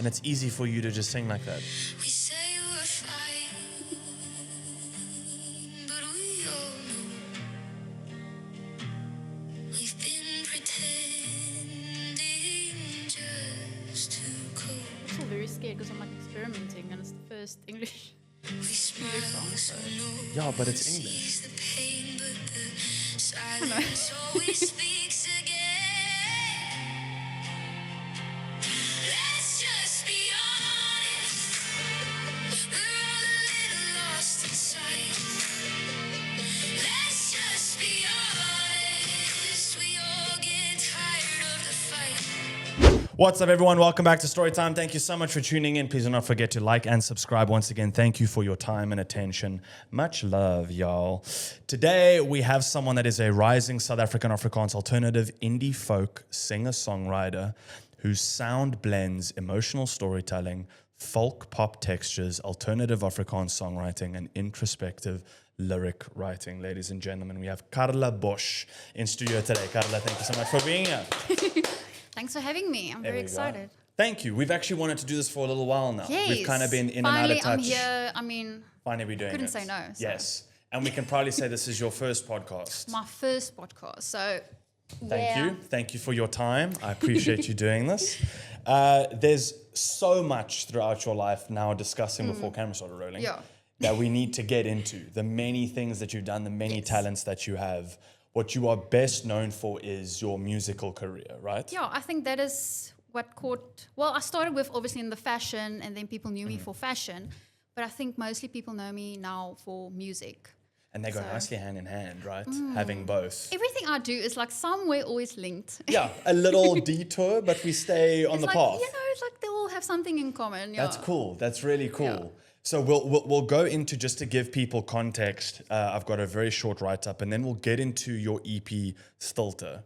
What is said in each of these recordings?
And it's easy for you to just sing like that. We say we're fine, but we all know we've been pretending just to cope. I feel very scared because I'm like experimenting and it's the first English song. So. Yeah, but it's English. The pain, but the silence always speaks again. Let's just be honest. We're all a little lost inside. Let's just be honest. We all get tired of the fight. What's up, everyone? Welcome back to Storytime. Thank you so much for tuning in. Please do not forget to like and subscribe. Once again, thank you for your time and attention. Much love, y'all. Today, we have someone that is a rising South African Afrikaans alternative indie folk singer-songwriter whose sound blends emotional storytelling, folk pop textures, alternative Afrikaans songwriting, and introspective lyric writing. Ladies and gentlemen, we have Karla Bosch in studio today. Karla, thank you so much for being here. Thanks for having me. I'm very excited. Thank you. We've actually wanted to do this for a little while now. Yes. We've kind of been in and out of touch. I'm here. I mean, Finally, we're doing couldn't it. say no, so. Yes. And we can probably say this is your first podcast. my first podcast. So, Thank you. Thank you for your time. I appreciate you doing this. There's so much throughout your life now discussing before camera started rolling that we need to get into. The many things that you've done, the many talents that you have. What you are best known for is your musical career, right? Yeah, I think that is what caught... Well, I started with obviously in the fashion and then people knew me for fashion. But I think mostly people know me now for music. And they go nicely hand in hand, right? Having both. Everything I do is like somewhere always linked. Yeah, a little detour, but we stay on the like, path. You know, it's like they all have something in common. Yeah. That's cool. That's really cool. Yeah. So we'll go into, just to give people context, I've got a very short write-up, and then we'll get into your EP, Stilte,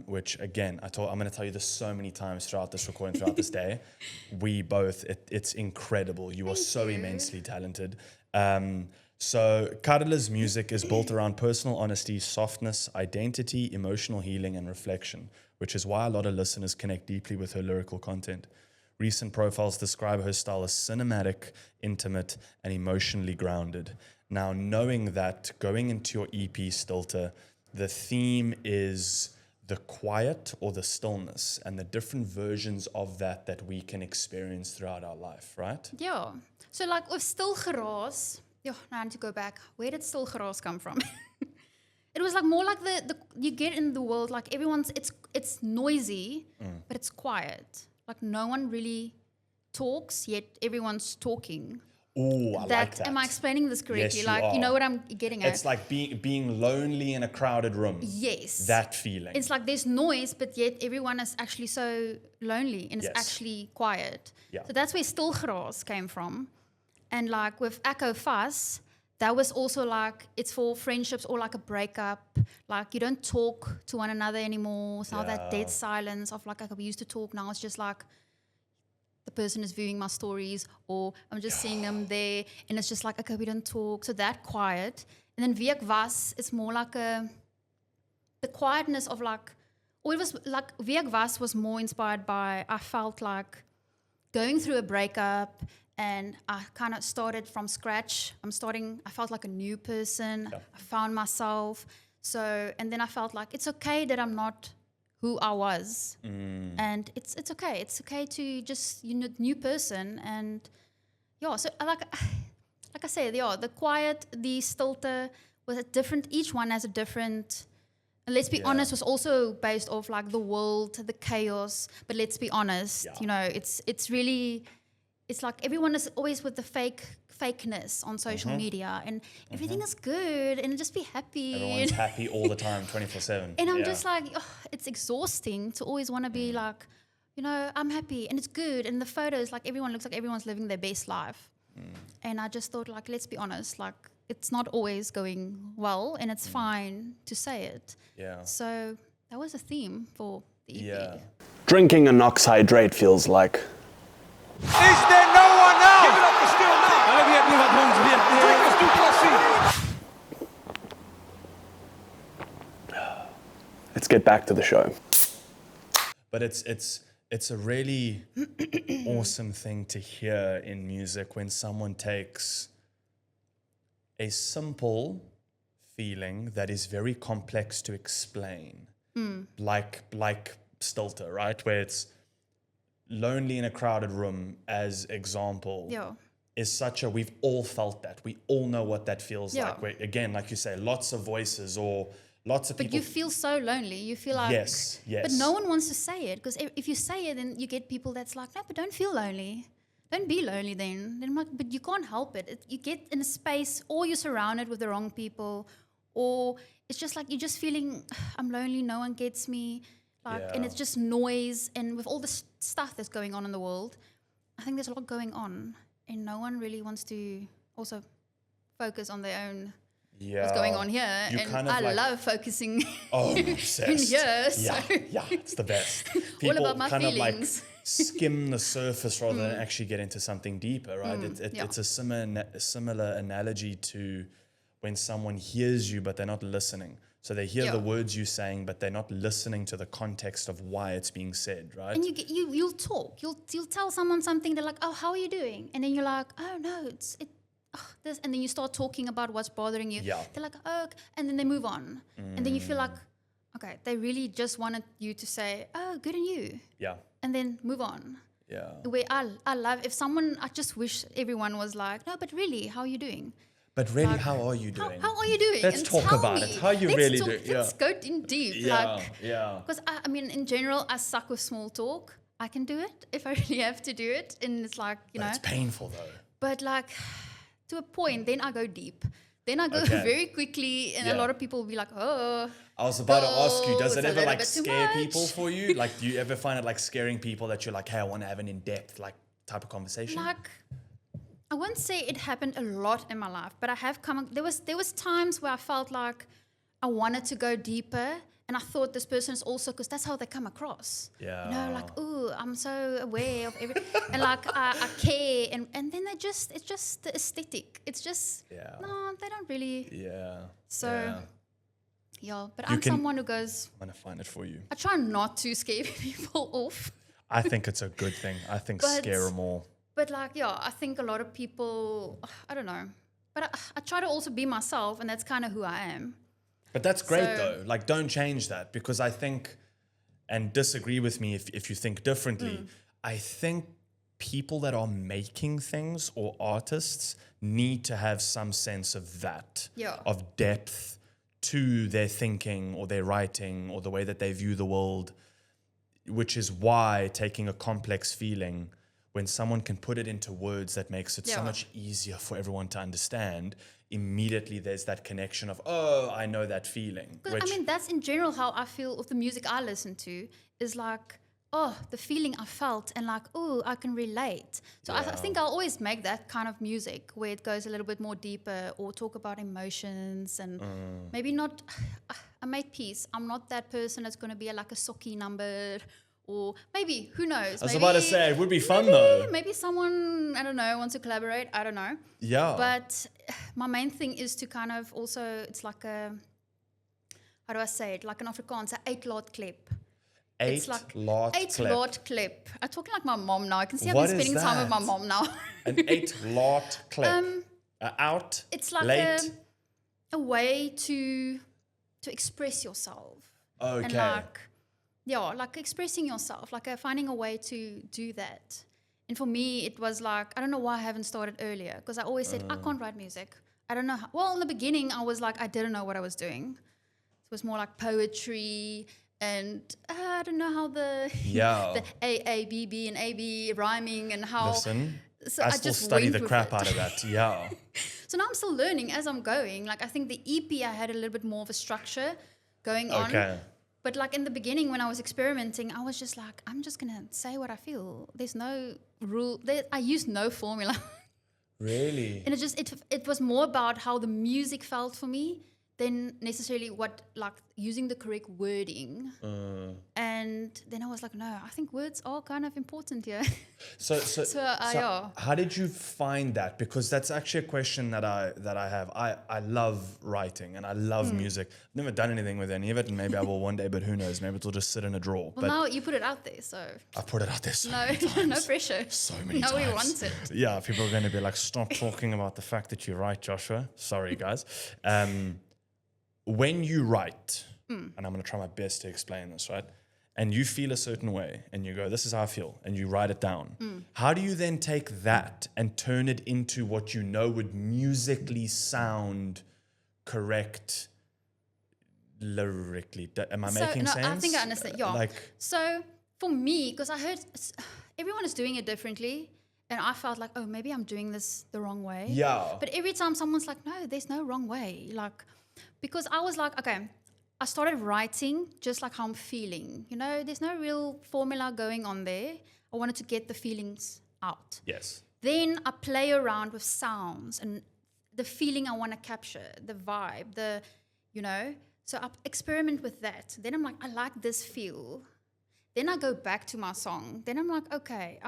which, again, I'm going to tell you this so many times throughout this recording, throughout this day. We both, it's incredible. You are so immensely talented. So Karla's music is built around personal honesty, softness, identity, emotional healing, and reflection, which is why a lot of listeners connect deeply with her lyrical content. Recent profiles describe her style as cinematic, intimate, and emotionally grounded. Now, knowing that, going into your EP, Stilte, the theme is the quiet or the stillness, and the different versions of that we can experience throughout our life, right? Yeah. So like with Stil Geraas, now I need to go back. Where did Stil Geraas come from? It was like more like the you get in the world, like everyone's, it's noisy, but it's quiet. Like no one really talks, yet everyone's talking. Oh, I like that. Am I explaining this correctly? Yes, like, you know what I'm getting at? It's like being lonely in a crowded room. Yes. That feeling. It's like there's noise, but yet everyone is actually so lonely and it's actually quiet. Yeah. So that's where Stil Geraas came from. And like with Echo Fuss, that was also like, it's for friendships or like a breakup. Like you don't talk to one another anymore. It's not that dead silence of like we used to talk. Now it's just like the person is viewing my stories or I'm just seeing them there. And it's just like, okay, we don't talk. So that quiet. And then Wie Ek Was, it's more like the quietness of like, or it was like Wie Ek Was more inspired by, I felt like going through a breakup. And I kind of started from scratch. I felt like a new person. Yeah. I found myself. So, and then I felt like it's okay that I'm not who I was. And it's okay. It's okay to just, new person. And yeah, so like I said, the quiet, the Stilte was a different, each one has a different, and let's be honest, was also based off like the world, the chaos. But let's be honest, it's really... It's like everyone is always with the fakeness on social media and everything is good and just be happy. Everyone's happy all the time, 24/7. And I'm just like, it's exhausting to always want to be like, I'm happy and it's good. And the photos, like everyone looks like everyone's living their best life. And I just thought like, let's be honest, like it's not always going well and it's fine to say it. Yeah. So that was a theme for the EP. Yeah. Drinking an oxhydrate feels like... Is there no one now? Give it up for Stilte now. Let's get back to the show. But it's it's a really awesome thing to hear in music when someone takes a simple feeling that is very complex to explain, like Stilte, right? Where it's lonely in a crowded room, as example, Yeah. is such a, we've all felt that. We all know what that feels Yeah. like. Where, again, like you say, lots of voices or lots of But people. you feel so lonely. You feel like Yes, yes. But no one wants to say it because if you say it, then you get people that's like, no, but don't feel lonely. Don't be lonely then. Then I'm like, but you can't help it. You get in a space, or you're surrounded with the wrong people, or it's just like you're just feeling, I'm lonely. No one gets me. Like, and Yeah. it's just noise. And with all this stuff that's going on in the world, I think there's a lot going on, and no one really wants to also focus on their own. Yeah. What's going on here? You And kind of I like- love focusing Oh, I'm in obsessed. here. Yeah, So yeah, it's the best. all People about my kind feelings. of like skim the surface rather than actually get into something deeper, right? Yeah. It's a similar analogy to when someone hears you but they're not listening. So they hear Yeah. the words you're saying, but they're not listening to the context of why it's being said, right? And you'll talk. You'll tell someone something. They're like, "Oh, how are you doing?" And then you're like, "Oh no, this." And then you start talking about what's bothering you. Yeah. They're like, "Oh," and then they move on. And then you feel like, okay, they really just wanted you to say, "Oh, good on you," Yeah, and then move on. yeah. The way I love if someone. I just wish everyone was like, "No, but really, how are you doing?" But really, Like, how are you doing? How are you doing? Let's And talk tell about me. it. How you Let's really talk, do? Yeah. Let's go in deep. Yeah, yeah. Because I mean, in general, I suck with small talk. I can do it if I really have to do it, and it's like But it's painful though. But like to a point, then I go deep. Then I go Okay. very quickly, and Yeah. a lot of people will be like, "Oh, I was about to ask you, does it's it a ever little like bit too scare much. people for you? Like, do you ever find it like scaring people that you're like, hey, I want to have an in-depth like type of conversation? like." I won't say it happened a lot in my life, but I have come. There was times where I felt like I wanted to go deeper, and I thought this person is also because that's how they come across. Yeah. You know, like, ooh, I'm so aware of everything, and like I care, and then it's just the aesthetic. It's just Yeah. no, they don't really. Yeah. So yeah. yeah, but You I'm can- someone who goes. I'm gonna find it for you. I try not to scare people off. I think it's a good thing. I think But- scare them all. But like, yeah, I think a lot of people, I don't know. But I try to also be myself, and that's kind of who I am. But that's great So- though. Like, don't change that because I think, and disagree with me if you think differently. I think people that are making things or artists need to have some sense of that, Yeah. of depth to their thinking or their writing or the way that they view the world, which is why taking a complex feeling, when someone can put it into words that makes it so Yeah. much easier for everyone to understand, immediately there's that connection of, oh, I know that feeling. Because I mean, that's in general how I feel with the music I listen to, is like, oh, the feeling I felt, and like, oh, I can relate. So I think I'll always make that kind of music where it goes a little bit more deeper, or talk about emotions, and maybe not. I make peace. I'm not that person that's going to be like a socky number, or maybe, who knows? I was about to say, it would be fun though. Maybe someone, I don't know, wants to collaborate. I don't know. Yeah. But my main thing is to kind of also, it's like a, how do I say it? Like an Afrikaans, 8-laat klep. It's like 8-laat klep. I'm talking like my mom now. I can see I've What been is spending time with my that? mom now. An 8-laat clip. Out, It's like late. a way to express yourself. And Okay. like, yeah, like expressing yourself, like finding a way to do that. And for me, it was like, I don't know why I haven't started earlier, because I always said, I can't write music. I don't know how. Well, in the beginning, I was like, I didn't know what I was doing. It was more like poetry, and I don't know how the Yeah. the A, B, B, and A, B rhyming, and how. Listen, So I I still just study went the with crap it. out of that. Yeah. So now I'm still learning as I'm going. Like, I think the EP, I had a little bit more of a structure going on. Okay. But like in the beginning, when I was experimenting, I was just like, I'm just gonna say what I feel. There's no rule. I used no formula, Really? and it was more about how the music felt for me then necessarily what, like, using the correct wording. And then I was like, no, I think words are kind of important here. So yeah. how did you find that? Because that's actually a question that I have. I love writing and I love music. I've never done anything with any of it, and maybe I will one day, but who knows? Maybe it'll just sit in a drawer. Well, now you put it out there, so I put it out there so no, many times. no pressure. So many now times. we want it. Yeah, people are going to be like, stop talking about the fact that you write, Joshua. Sorry, guys. When you write, and I'm going to try my best to explain this, right? And you feel a certain way, and you go, this is how I feel, and you write it down. How do you then take that and turn it into what you know would musically sound correct lyrically? Am I making sense? I think I understand. Yeah. Like, So for me, because I heard everyone is doing it differently, and I felt like, oh, maybe I'm doing this the wrong way. yeah. But every time someone's like, no, there's no wrong way. Like, because I was like, okay, I started writing just like how I'm feeling. You know, there's no real formula going on there. I wanted to get the feelings out. Yes. Then I play around with sounds and the feeling I want to capture, the vibe, so I experiment with that. Then I'm like, I like this feel. Then I go back to my song. Then I'm like, okay,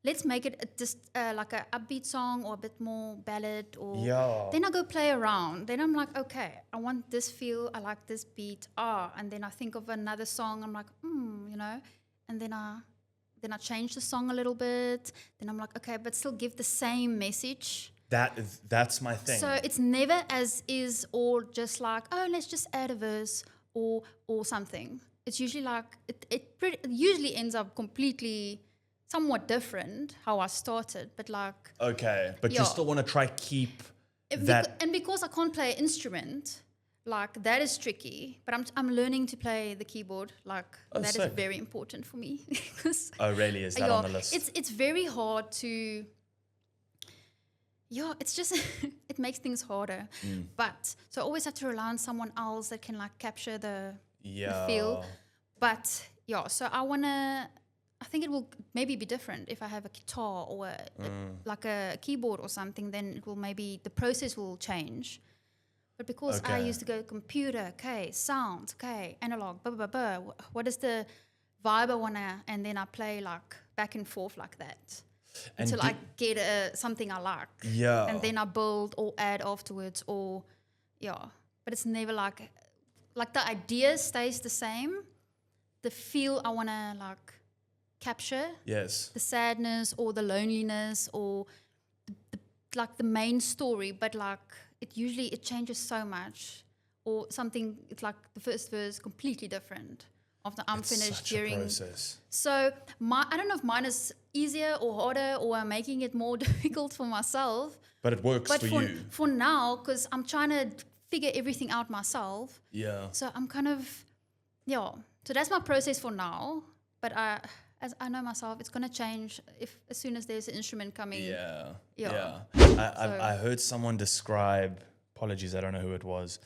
let's make it just like a upbeat song or a bit more ballad. Yeah. Then I go play around. Then I'm like, okay, I want this feel. I like this beat. And then I think of another song. I'm like, and then I change the song a little bit. Then I'm like, okay, but still give the same message. That's my thing. So it's never as is or just like, oh, let's just add a verse or something. It's usually like, it usually ends up completely somewhat different how I started, but like... Okay, but you still want to try keep that... And because I can't play an instrument, like that is tricky, but I'm learning to play the keyboard, like that is very important for me. Oh, really? Is that on the list? It's very hard to... Yeah, it's just, it makes things harder. But, so I always have to rely on someone else that can like capture the feel. But yeah, so I think it will maybe be different if I have a guitar or like a keyboard or something, then it will maybe, the process will change. But because I used to go computer, okay, sound, okay, analog, blah, blah, blah, blah, what is the vibe I want to, and then I play like back and forth like that. Until I get something I like. Yeah. And then I build or add afterwards but it's never like the idea stays the same. The feel I want to like capture. Yes. The sadness or the loneliness or the main story, but like it changes so much or something. It's like the first verse completely different after I'm finished during. A process. So I don't know if mine is easier or harder or I'm making it more difficult for myself. But it works for you. For now, because I'm trying to figure everything out myself. Yeah. So I'm kind of, So that's my process for now. But as I know myself, it's going to change as soon as there's an instrument coming. Yeah. I heard someone describe, apologies, I don't know who it was,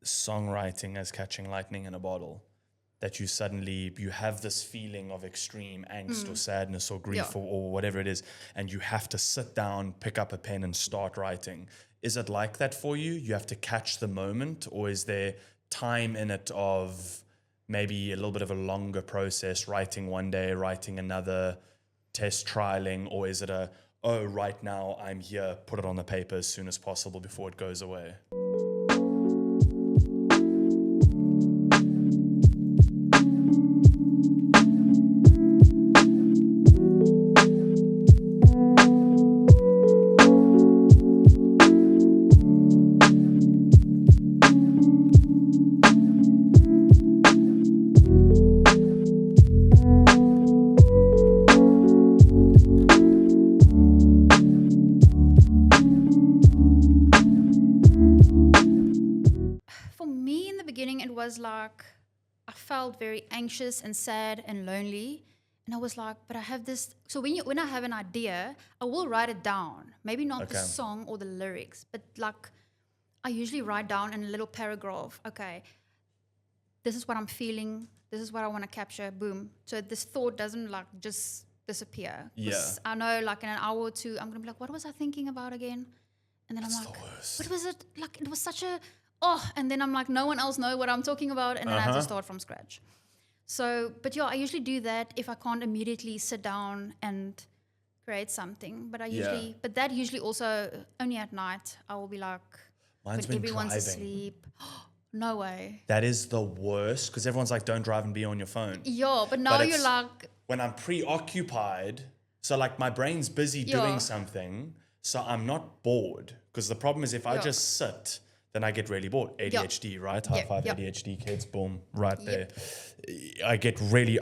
songwriting as catching lightning in a bottle. That you have this feeling of extreme angst or sadness or grief or whatever it is, and you have to sit down, pick up a pen and start writing. Is it like that for you? You have to catch the moment, or is there time in it of maybe a little bit of a longer process, writing one day, writing another, test trialing, or is it right now I'm here, put it on the paper as soon as possible before it goes away? Was like I felt very anxious and sad and lonely, and I was like, but I have this. So when I have an idea, I will write it down. Maybe not the song or the lyrics, but like I usually write down in a little paragraph. Okay, this is what I'm feeling. This is what I want to capture. Boom. So this thought doesn't like just disappear. Yeah. I know, like in an hour or two, I'm gonna be like, what was I thinking about again? And then I'm like, what was it? Like it was such a and then I'm like, no one else know what I'm talking about, and then I have to start from scratch. So, but yeah, I usually do that if I can't immediately sit down and create something. But but that usually also only at night. I will be like, Mine's when when everyone's driving. asleep. No way. That is the worst because everyone's like, don't drive and be on your phone. Yeah, but now But you're it's like, when I'm preoccupied, so like my brain's busy Yeah. doing something, so I'm not bored. Because the problem is if I Yeah. just sit, then I get really bored. ADHD, right? High five ADHD kids, boom, right there. I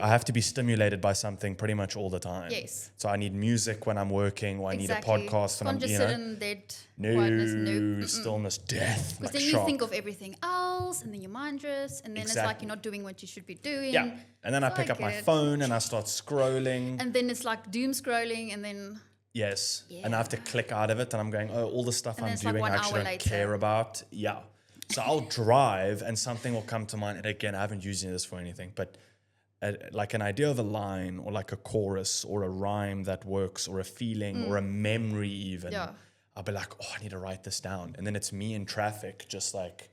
have to be stimulated by something pretty much all the time. Yes. So I need music when I'm working, or I need a podcast when I'm, Can't just sit in dead no, quietness. No. stillness, death, Because like then you shock. think of everything else, and then your mind drifts, and then it's like Exactly. you're not doing what you should be doing. Yeah. And then I So pick up my get it. phone and I start scrolling. And then it's like doom scrolling, and then Yes. And I have to click out of it and I'm going, oh, all the stuff And I'm then it's like doing I 1 actually hour don't later. care about. Yeah. So I'll drive and something will come to mind. And again, I haven't used this for anything, but like an idea of a line or like a chorus or a rhyme that works or a feeling or a memory even. Yeah. I'll be like, oh, I need to write this down. And then it's me in traffic, just like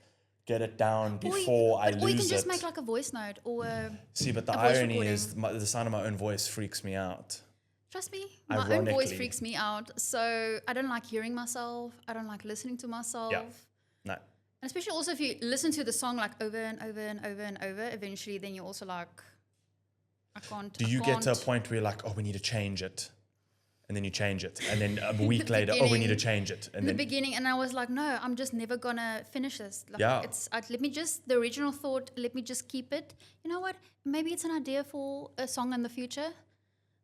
get it down Or before I Or you lose can just it. make like a voice note or See, but the a voice irony recording. is the sound of my own voice freaks me out. Trust me, my own voice Ironically. freaks me out. So I don't like hearing myself. I don't like listening to myself. Yeah. No. And especially also if you listen to the song like over and over and over and over, eventually then you're also like, I can't. Do you get to a point where you're like, oh, we need to change it? And then you change it. And then a week later, oh, we need to beginning- change it. And in the then, beginning, and I was like, no, I'm just never gonna finish this. Like, Yeah. let me just, the original thought, let me just keep it. You know what? Maybe it's an idea for a song in the future,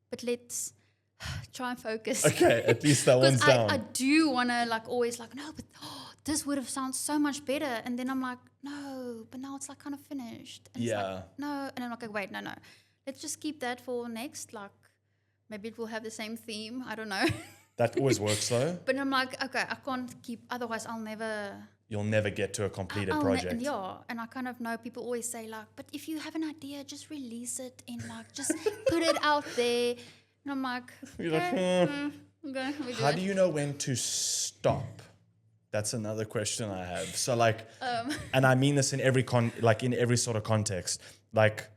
but let's try and focus. okay, at least that one's Because down. I do want to like always like, no, but this would have sounded so much better. And then I'm like, no, but now it's like kind of finished. And it's Yeah. like, no. And I'm like, wait, no. Let's just keep that for next. Like, maybe it will have the same theme. I don't know. That always works though. But I'm like, okay, I can't keep, otherwise I'll never. You'll never get to a completed project. And I kind of know people always say like, but if you have an idea, just release it and like, just put it out there. And I'm like, You're like, okay, okay, we How it. do you know when to stop? That's another question I have. So like, and I mean this in every in every sort of context. Like,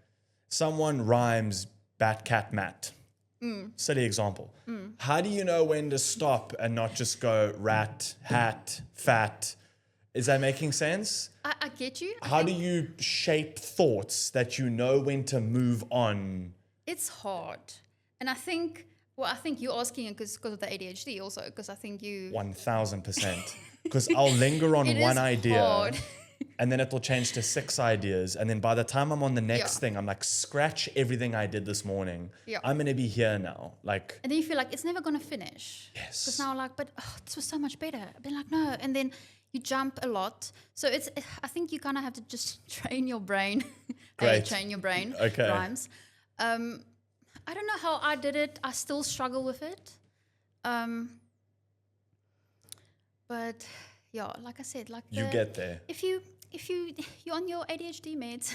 someone rhymes bat, cat, mat. Silly example. How do you know when to stop and not just go rat, hat, fat? Is that making sense? I get you. How do you shape thoughts that you know when to move on? It's hard. And I think you're asking it because of the ADHD also, because I think you... 1000%. Because I'll linger on It one is idea hard. and then it'll change to 6 ideas. And then by the time I'm on the next Yeah. thing, I'm like, scratch everything I did this morning. Yeah. I'm going to be here now. Like, And then you feel like it's never going to finish. Yes. Because now like, but this was so much better. I've been like, no. And then you jump a lot. So I think you kind of have to just train your brain. Great. Train your brain. Okay. Rhymes. I don't know how I did it. I still struggle with it. But yeah, like I said, like you get there. if you're on your ADHD meds,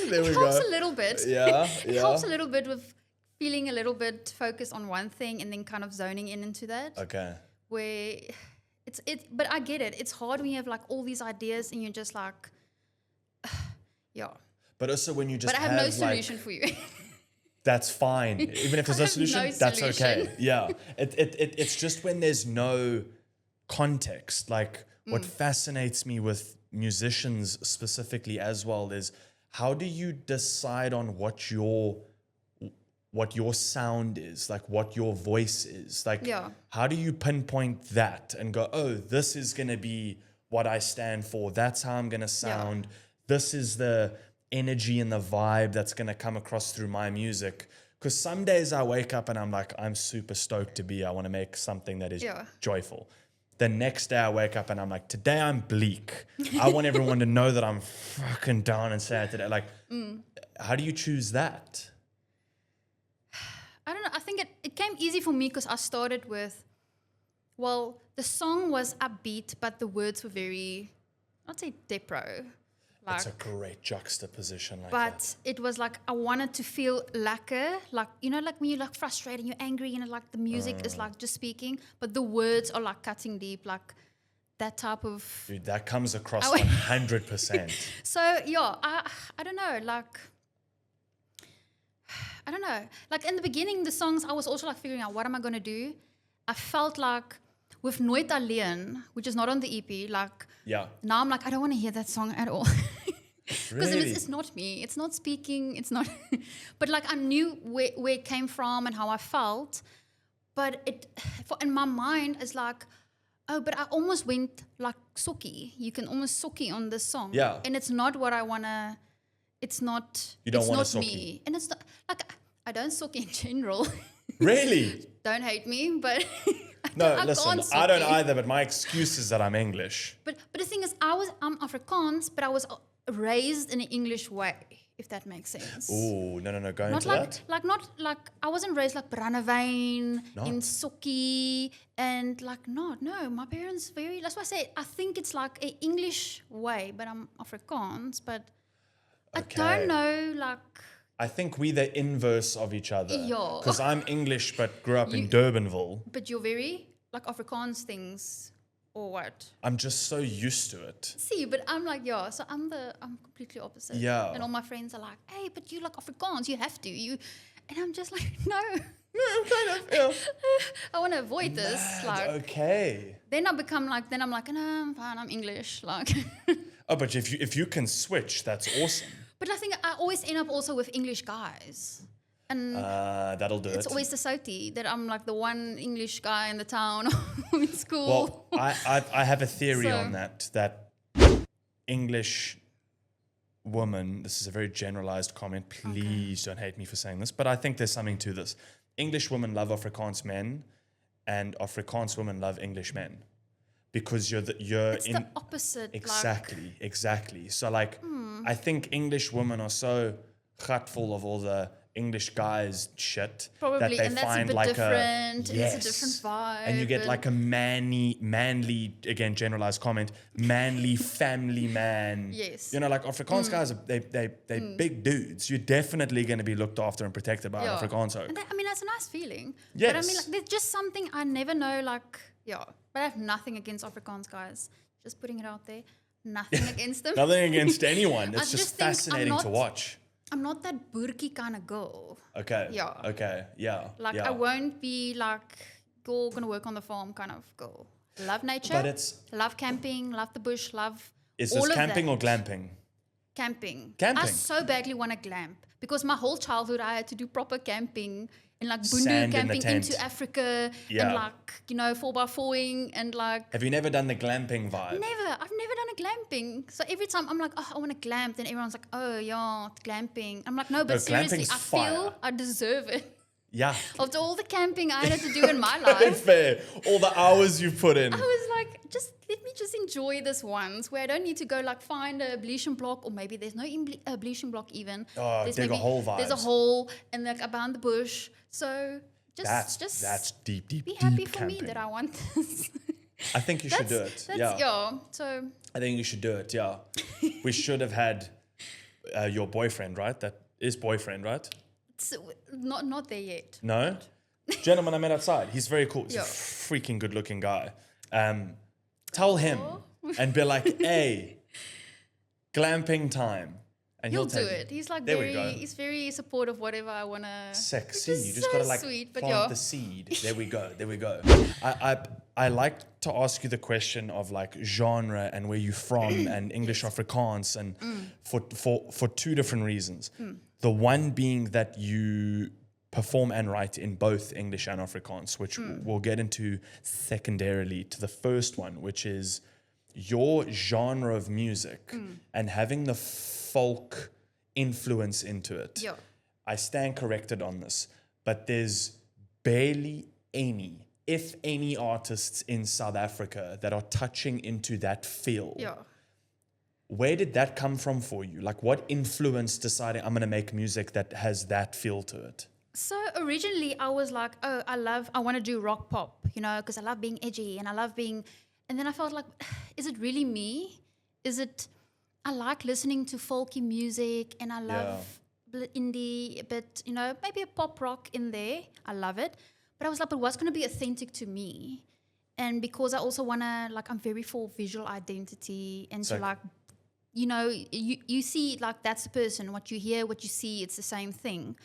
There we it helps go. a little bit. Yeah, It yeah. helps a little bit with feeling a little bit focused on one thing and then kind of zoning into that. Okay. Where but I get it. It's hard when you have like all these ideas and you're just like, yeah. But also when you just But I have no like, solution for you. that's fine. Even if there's I no have solution, no that's okay. solution. Yeah. It's just when there's no context. Like what fascinates me with musicians specifically as well is how do you decide on what your sound is, like what your voice is? Like Yeah. how do you pinpoint that and go, oh, this is going to be what I stand for. That's how I'm going to sound. This is the energy and the vibe that's going to come across through my music. Because some days I wake up and I'm like, I'm super stoked to be. I want to make something that is joyful. The next day I wake up and I'm like, today I'm bleak. I want everyone to know that I'm fucking down and sad today. Like, how do you choose that? I don't know. I think it came easy for me because I started with, well, the song was upbeat, but the words were very, I'd say depro. That's a great juxtaposition like But that. it was like, I wanted to feel lekker. Like, you know, like when you're like frustrated, you're angry, like the music is like just speaking, but the words are like cutting deep. Like that type of. Dude, that comes across I- 100%. So yeah, I don't know, like. I don't know. Like in the beginning, the songs, I was also like figuring out what am I going to do. I felt like with Nooit Alleen, which is not on the EP, like Yeah. now I'm like, I don't want to hear that song at all. Because Really? it's not me. It's not speaking. It's not. But like I knew where it came from and how I felt. But in my mind, it's like, oh, but I almost went like socky. You can almost socky on this song. Yeah. And it's not what I want to. It's not. You don't it's wanna not socky. me. And it's not like I don't socky in general. Really? Don't hate me, but No, I listen, can't I don't socky. either, but my excuse is that I'm English. But the thing is, I'm Afrikaans, but I was raised in an English way, if that makes sense. Ooh, no, go Not into like, that. not like I wasn't raised like brandewyn No. in sokkie and like no, my parents very. That's why I say I think it's like an English way, but I'm Afrikaans, but I Okay. don't know like. I think we the inverse of each other. Yeah. Because I'm English but grew up in You- Durbanville. But you're very like Afrikaans things or what? I'm just so used to it. See, but I'm like, yeah, so I'm completely opposite. Yeah. And all my friends are like, hey, but you like Afrikaans, you have to. And I'm just like, no. Kind of, yeah. I want to avoid this. Like, Okay. then I'm like, no, I'm fine, I'm English. Like, Oh, but if you can switch, that's awesome. but I think I always end up also with English guys. And That'll do it's it. always the Sauti that I'm like the one English guy in the town in school. Well, I have a theory So- on that English woman, this is a very generalized comment, please don't hate me for saying this, but I think there's something to this. English women love Afrikaans men and Afrikaans women love English men. Because you're it's in the opposite. exactly. So like I think English women are so gutful of all the English guys shit Probably, that they and that's a find bit like different, a and it's a different vibe, and you get and- like a manly again generalized comment, manly family man. Yes. You know, like Afrikaans guys are they big dudes. You're definitely going to be looked after and protected by an Afrikaans folk. And I mean, that's a nice feeling. But I mean, Yes. like, there's just something I never know, like, yeah. But I have nothing against Afrikaans guys. Just putting it out there. Nothing against them. Nothing against anyone. I It's just just think I'm fascinating to not- watch. I'm not that burky kind of girl. Okay. Yeah. Okay. Yeah. Like, yeah. I won't be like, you're going to work on the farm kind of girl. Love nature. But it's love camping, love the bush, love is all this of camping that. or glamping? Camping. Camping. I so badly want to glamp because my whole childhood I had to do proper camping and like Sand bundu in the camping tent. into Africa Yeah. and like, 4x4ing and like Have you never done the glamping vibe? I've never done a glamping. So every time I'm like, oh, I want to glamp, then everyone's like, oh yeah, glamping. I'm like, no, but No, seriously, glamping's I feel fire. I deserve it. Yeah. After all the camping I had to do in my life. Fair. All the hours you put in. I was like, let me just enjoy this once where I don't need to go like find a bleaching block, or maybe there's no bleaching block even. Oh, There's dig a hole There's a vibes. hole and like behind the bush. So just That's deep be deep happy for camping. me that I want this. I think you should do it. That's, Yeah. So I think you should do it. Yeah. We should have had your boyfriend, right? That is boyfriend, right? it's not there yet. No? Gentleman I met outside. He's very cool. He's Yeah. a freaking good looking guy. Tell him and be like, hey, glamping time. And He'll do take it. He's like There we go. he's very supportive whatever I wanna. Sexy. Which is You just so gotta like sweet, but plant yeah. the seed. There we go. There we go. I like to ask you the question of like genre and where you're from and English Afrikaans and for two different reasons. The one being that you perform and write in both English and Afrikaans, which we'll get into secondarily to the first one, which is your genre of music and having the folk influence into it. Yeah. I stand corrected on this, but there's barely any, if any, artists in South Africa that are touching into that field. Yeah. Where did that come from for you? Like, what influenced deciding I'm going to make music that has that feel to it? So originally I was like, oh, I want to do rock pop, because I love being edgy and I love being, and then I felt like, is it really me? I like listening to folky music and I love indie, a bit, maybe a pop rock in there. I love it. But I was like, but what's going to be authentic to me? And because I also want to, like, I'm very for visual identity and So- to, like, you know, you see, like, that's the person. What you hear, what you see, it's the same thing.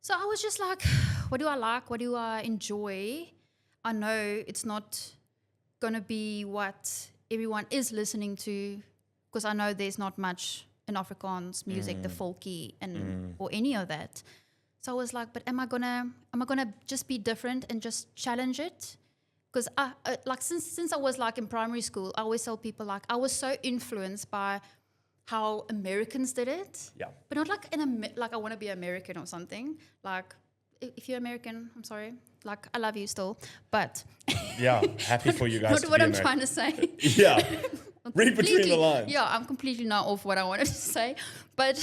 So I was just like, what do I like? What do I enjoy? I know it's not going to be what everyone is listening to, because I know there's not much in Afrikaans music, the folky and or any of that. So I was like, but am I gonna just be different and just challenge it? Because like since I was like in primary school, I always tell people like I was so influenced by how Americans did it. Yeah. But not like like I want to be American or something. Like if you're American, I'm sorry. Like I love you still, but Yeah, happy for you guys not to what be I'm American. trying to say. Yeah, read between the Completely- lines. Yeah, I'm completely now off what I wanted to say. But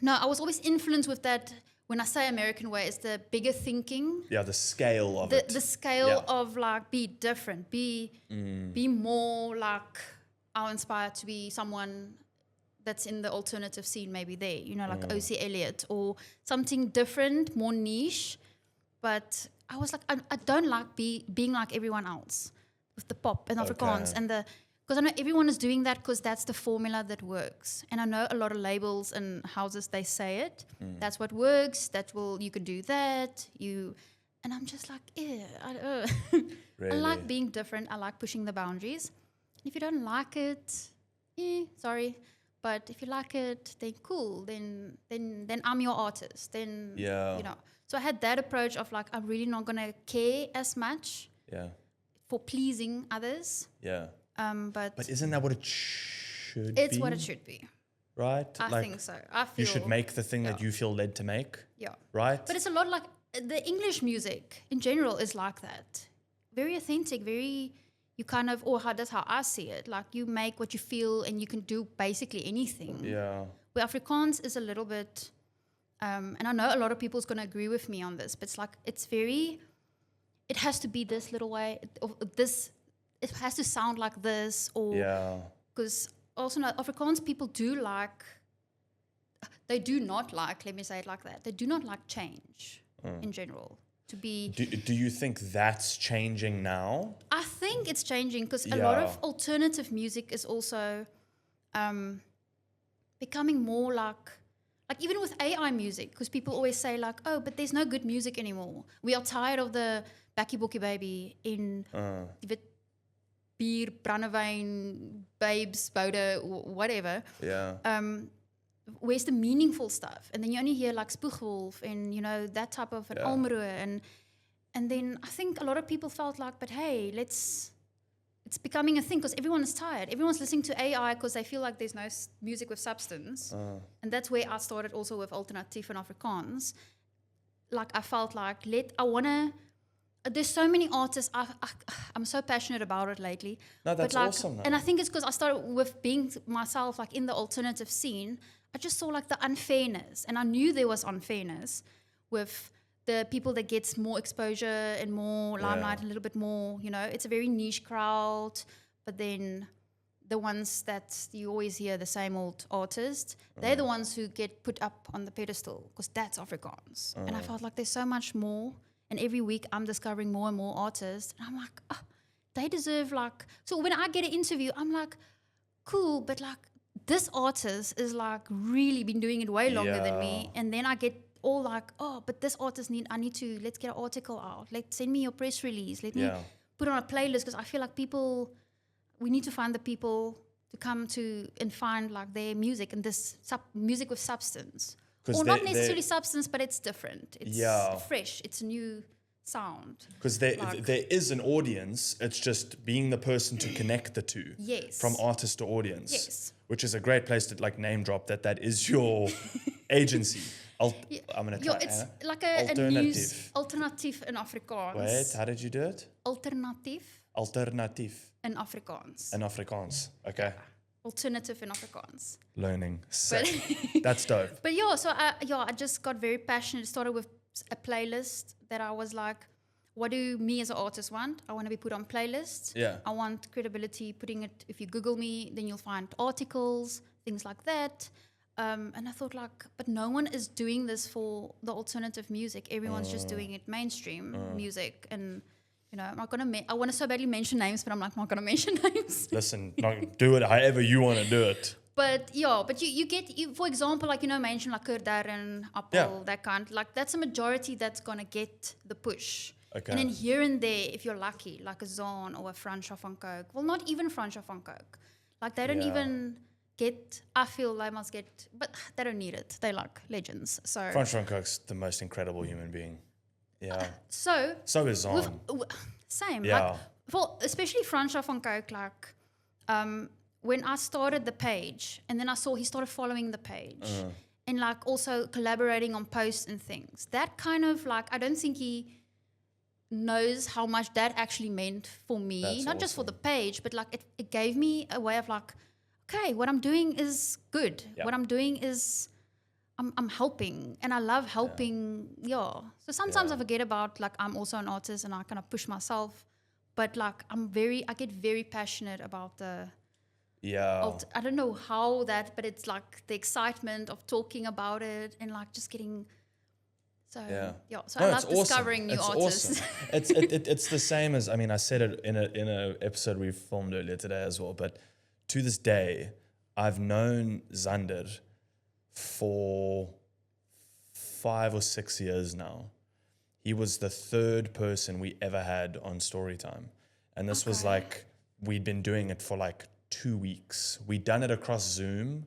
no, I was always influenced with that. When I say American way, it's the bigger thinking. Yeah, the scale of The, it. the scale Yeah. of like be different, be more like I'm inspired to be someone that's in the alternative scene, maybe there, you know, like O.C. Elliott or something different, more niche. But I was like, I don't like being like everyone else with the pop and Afrikaans and the, because I know everyone is doing that because that's the formula that works. And I know a lot of labels and houses, they say it. That's what works. You can do that. And I'm just like, I Really? like being different. I like pushing the boundaries. If you don't like it, sorry. But if you like it, then cool. Then I'm your artist. Then, Yeah. you know. So I had that approach of like, I'm really not going to care as much Yeah, for pleasing others. yeah. But Isn't that what it should be? it's what it should be. Right? I think so. I feel You should make the thing that yeah. you feel led to make, Yeah. right? But it's a lot like the English music in general is like that. Very authentic, very, you kind of, that's how I see it. Like you make what you feel and you can do basically anything. Yeah. Where Afrikaans is a little bit, and I know a lot of people's going to agree with me on this, but it's like, it has to be this little way, it has to sound like this, or, Yeah. because also now Afrikaans people they do not like, let me say it like that, they do not like change in general. To be, Do you think that's changing now? I think it's changing because a lot of Yeah. alternative music is also becoming more like even with AI music, because people always say like, oh, but there's no good music anymore. We are tired of the Bakkie Bokkie Baby in die wit bier, brandewyn, babes, boude, whatever. Yeah. Where's the meaningful stuff? And then you only hear like Spoegwolf and, you know, that type of an Almero. And then I think a lot of people felt like, but hey, it's becoming a thing because everyone is tired. Everyone's listening to AI because they feel like there's no music with substance. And that's where I started also with Alternatief and Afrikaans. Like I felt like, there's so many artists. I'm so passionate about it lately. No, that's but like, awesome, though. And I think it's because I started with being myself like in the alternative scene. I just saw like the unfairness, and I knew there was unfairness with the people that gets more exposure and more limelight, a little bit more, you know, it's a very niche crowd, but then the ones that you always hear the same old artist, they're the ones who get put up on the pedestal because that's Afrikaans. And I felt like there's so much more, and every week I'm discovering more and more artists, and I'm like, they deserve like, so when I get an interview, I'm like, cool, but like, this artist is like really been doing it way longer than me, and then I get all like, oh, but this artist let's get an article out, send me your press release, let me put on a playlist, because I feel like we need to find the people to come to and find like their music and this music with substance, or not necessarily substance, but it's different, it's fresh, it's a new sound. Because there is an audience, it's just being the person to connect the two. Yes. From artist to audience. Yes. Which is a great place to like name drop that is your agency. I'm going to try. It's like a news Alternatief in Afrikaans. Wait, how did you do it? Alternatief Alternatief in Afrikaans. in Afrikaans. Okay. Alternative in Afrikaans. Learning. Sick. That's dope. But yeah, so I just got very passionate. It started with a playlist that I was like, what do me as an artist want? I want to be put on playlists. Yeah. I want credibility, putting it, if you Google me, then you'll find articles, things like that. And I thought like, but no one is doing this for the alternative music. Everyone's just doing it mainstream music. And You know, I'm not gonna. I want to so badly mention names, but I'm like, I'm not gonna mention names. Listen, do it however you want to do it. But yeah, but you get, for example, like, you know, mention like Darren, Apple, that kind. Like, that's a majority that's gonna get the push. Okay. And then here and there, if you're lucky, like a Zahn or a Francois van Coke. Well, not even Francois van Coke. Like, they don't even get, I feel they must get, but they don't need it. They like legends. So Francois van Coke's the most incredible human being. Yeah. So is Zahn. same. Yeah. Like, for especially Francois van Coke, like, when I started the page and then I saw he started following the page and like also collaborating on posts and things, that kind of like, I don't think he knows how much that actually meant for me. That's not just for awesome. the page, but like it gave me a way of like, okay, what I'm doing is good. Yeah. What I'm doing is I'm helping, and I love helping. Yeah. So sometimes I forget about like I'm also an artist and I kind of push myself, but like I get very passionate about the. Yeah. I don't know how that, but it's like the excitement of talking about it and like just getting. So so I love discovering new artists. Awesome. It's the same as, I mean, I said it in a episode we filmed earlier today as well, but to this day, I've known Zander for 5 or 6 years now. He was the third person we ever had on StoryTime. And this was like, we'd been doing it for like 2 weeks. We'd done it across Zoom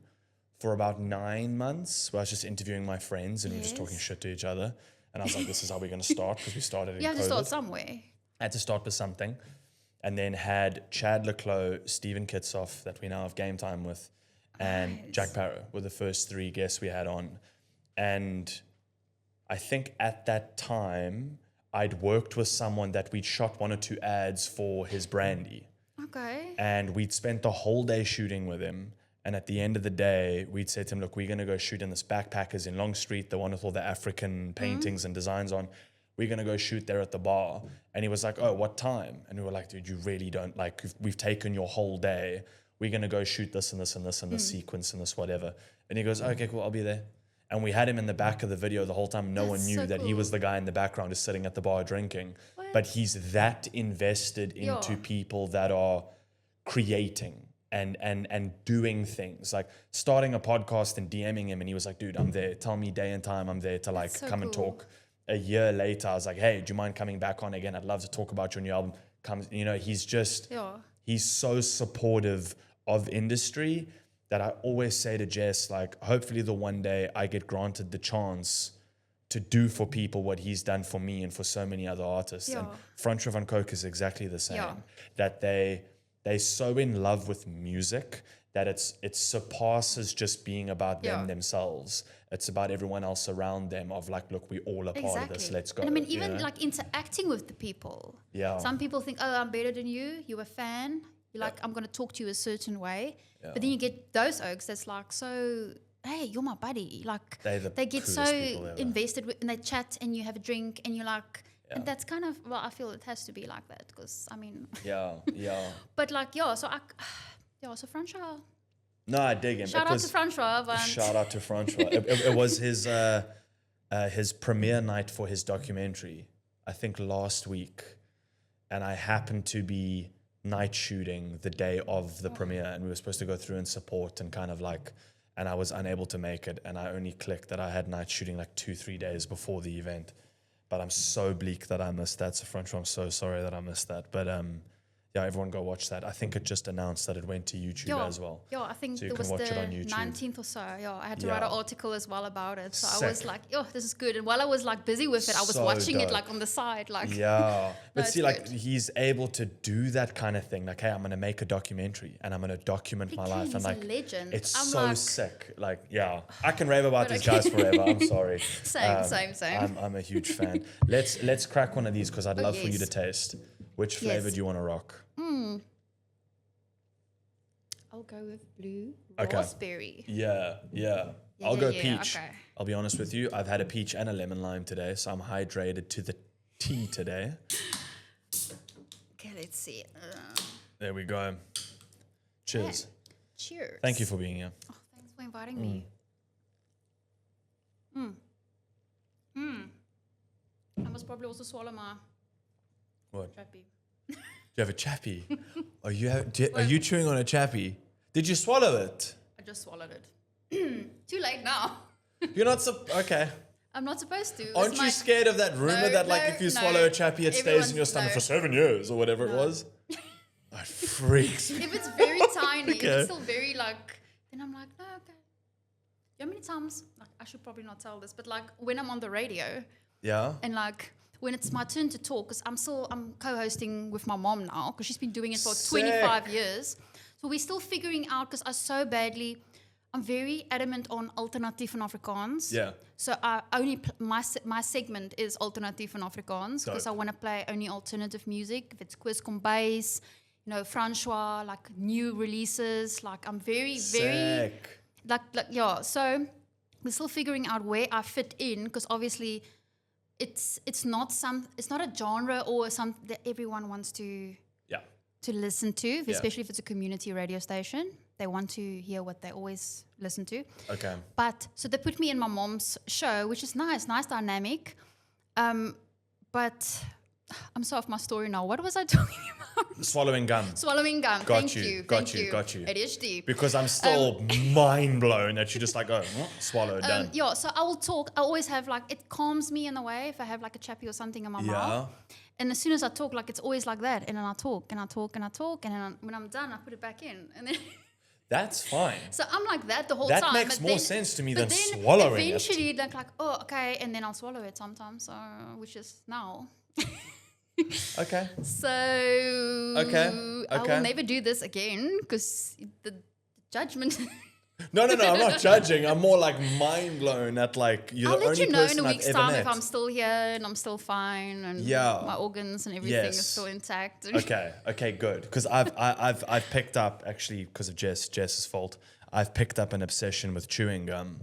for about 9 months, where I was just interviewing my friends and we were just talking shit to each other. And I was like, this is how we're going to start, because we started in You have to COVID. start somewhere. I had to start with something. And then had Chad Leclos, Stephen Kitsoff, that we now have game time with, and Jack Parow were the first 3 guests we had on. And I think at that time, I'd worked with someone that we'd shot 1 or 2 ads for his brandy. Okay. And we'd spent the whole day shooting with him. And at the end of the day, we'd said to him, look, we're going to go shoot in this Backpackers in Long Street, the one with all the African paintings and designs on. We're going to go shoot there at the bar. And he was like, oh, what time? And we were like, dude, you really don't, like, we've taken your whole day. We're going to go shoot this and this and this and this sequence and this whatever. And he goes, okay, cool, I'll be there. And we had him in the back of the video the whole time. No one knew so that he was the guy in the background just sitting at the bar drinking. But he's that invested into people that are creating and doing things, like starting a podcast and DMing him, and he was like, dude, I'm there, tell me day and time, I'm there to like come and talk. A year later I was like, hey, do you mind coming back on again? I'd love to talk about your new album. Comes, you know, he's just he's so supportive of industry that I always say to Jess, like, hopefully the one day I get granted the chance to do for people what he's done for me and for so many other artists. And Francois van Coke is exactly the same. That they're so in love with music that it surpasses just being about them themselves. It's about everyone else around them, of like, look, we all are part of this, let's go. And I mean, even like interacting with the people. Yeah. Some people think, oh, I'm better than you. You're a fan. You're like, I'm going to talk to you a certain way. But then you get those oaks that's like, so, hey, you're my buddy. Like, they get so invested with, and they chat and you have a drink and you're like, and that's kind of, well, I feel it has to be like that, because, I mean. But like, so Francois. No, I dig him. Shout out to Francois. Shout out to Francois. It was his premiere night for his documentary, I think last week. And I happened to be night shooting the day of the premiere, and we were supposed to go through and support and kind of like, and I was unable to make it. And I only clicked that I had night shooting like 2-3 days before the event. But I'm so bleak that I missed that. So Francois, I'm so sorry that I missed that. But yeah, everyone go watch that. I think it just announced that it went to YouTube as well. Yeah, I think so you it can was watch the it on YouTube. 19th or so. Yeah, I had to write an article as well about it. So Sick. I was like, oh, this is good. And while I was like busy with it, I was So watching it dope. like on the side. Like, Yeah. But it's see, like, good. he's able to do that kind of thing. Like, hey, I'm going to make a documentary and I'm going to document my life. He's And like, a legend. it's I'm so like, sick. Like, yeah, I can rave about But these okay. guys forever. I'm sorry. Same. I'm a huge fan. Let's crack one of these, because I'd love for you to yes. taste. Which flavor Yes. do you want to rock? I'll go with blue Okay. raspberry. Yeah. I'll go yeah, peach. okay. I'll be honest with you. I've had a peach and a lemon lime today, so I'm hydrated to the tea today. Okay, let's see. There we go. Cheers. Cheers. Thank you for being here. Oh, thanks for inviting me. I must probably also swallow my What? Chappy. Do you have a chappy? Are you chewing on a chappy? Did you swallow it? I just swallowed it. Too late now. You're not okay. I'm not supposed to. Aren't you scared of that rumor that like if you swallow a chappy, it stays in your stomach for 7 years or whatever it was? That freaks me. If it's very tiny, if Okay. it's still very like, then I'm like, no, okay. You know how many times, like, I should probably not tell this, but like when I'm on the radio Yeah. and like when it's my turn to talk, because I'm co-hosting with my mom now, because she's been doing it for 25 years. So we're still figuring out, because I'm very adamant on Alternatief and Afrikaans. Yeah. So I only my segment is Alternatief and Afrikaans because I Dope. want to play only alternative music. If it's quiz bass, Francois, like new releases. Like I'm very Sick. like yeah. So we're still figuring out where I fit in, because obviously it's not a genre or something that everyone wants to listen to, especially if it's a community radio station. They want to hear what they always listen to. Okay. But so they put me in my mom's show, which is nice dynamic. But I'm so off my story now. What was I talking about? Swallowing gum. Swallowing gum. Got you. Got you. ADHD. Because I'm still mind blown that you just like, swallow, done. Yeah, so I will talk. I always have like, it calms me in a way if I have like a chappy or something in my mouth. And as soon as I talk, like it's always like that. And then I talk and I talk and I talk. And then when I'm done, I put it back in. And then That's fine. so I'm like that the whole That time. makes but more then- sense to me but than then swallowing eventually, it. like, oh, okay. And then I'll swallow it sometimes, which is now. Okay. So Okay. I will never do this again because the judgment. No, I'm not judging. I'm more like mind blown at like you're I'll the let only you know in person a I've week's ever time met. if I'm still here and I'm still fine and Yeah. my organs and everything Yes. is still intact. Okay, good. Because I've picked up, actually because of Jess's fault, I've picked up an obsession with chewing gum.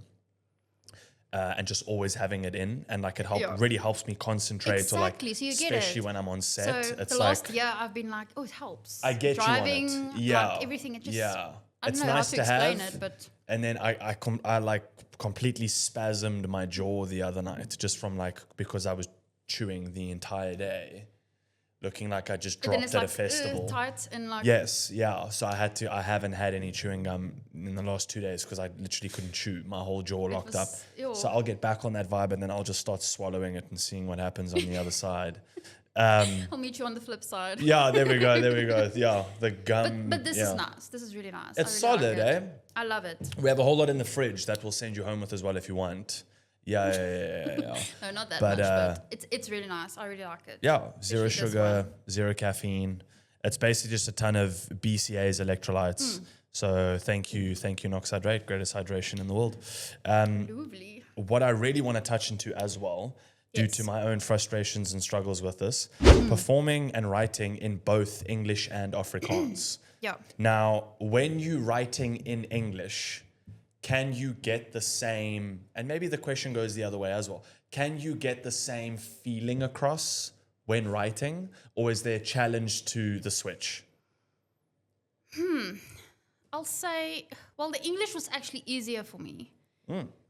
And just always having it in, and like it really helps me concentrate. Exactly, Or like, so you get especially it. when I'm on set, So it's the like last year I've been like, oh, it helps. I get driving, you on it. Yeah, like everything. It just yeah. I don't It's know nice how to to explain have. it, but And then I like completely spasmed my jaw the other night just from like because I was chewing the entire day, looking like I just but then dropped it's at like a festival. tight and like Yes, yeah. So I haven't had any chewing gum in the last 2 days because I literally couldn't chew. My whole jaw locked up. was- ew. So I'll get back on that vibe and then I'll just start swallowing it and seeing what happens on the other side. I'll meet you on the flip side. Yeah, there we go. Yeah, the gum. But this yeah. is nice. This is really nice. It's I really solid, like it. eh? I love it. We have a whole lot in the fridge that we'll send you home with as well if you want. Yeah. No, not that But, much, but it's really nice. I really like it. Yeah, zero Especially this sugar, one. zero caffeine. It's basically just a ton of BCAAs, electrolytes. So thank you, Nox Hydrate, greatest hydration in the world. Lovely. What I really want to touch into as well, due Yes. to my own frustrations and struggles with this, performing and writing in both English and Afrikaans. Yeah. Now, when you writing in English, can you get the same, and maybe the question goes the other way as well, can you get the same feeling across when writing, or is there a challenge to the switch? I'll say, well, the English was actually easier for me.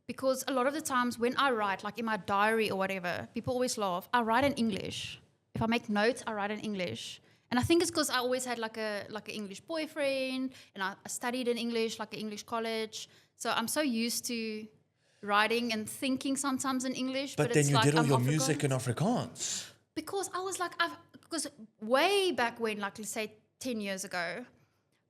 Because a lot of the times when I write, like in my diary or whatever, people always laugh. I write in English. If I make notes, I write in English. And I think it's because I always had like an English boyfriend, and I studied in English, like an English college. So I'm so used to writing and thinking sometimes in English. But then it's you like did all I'm your Afrikaans. music in Afrikaans. Because I was like, because way back when, like let's say 10 years ago,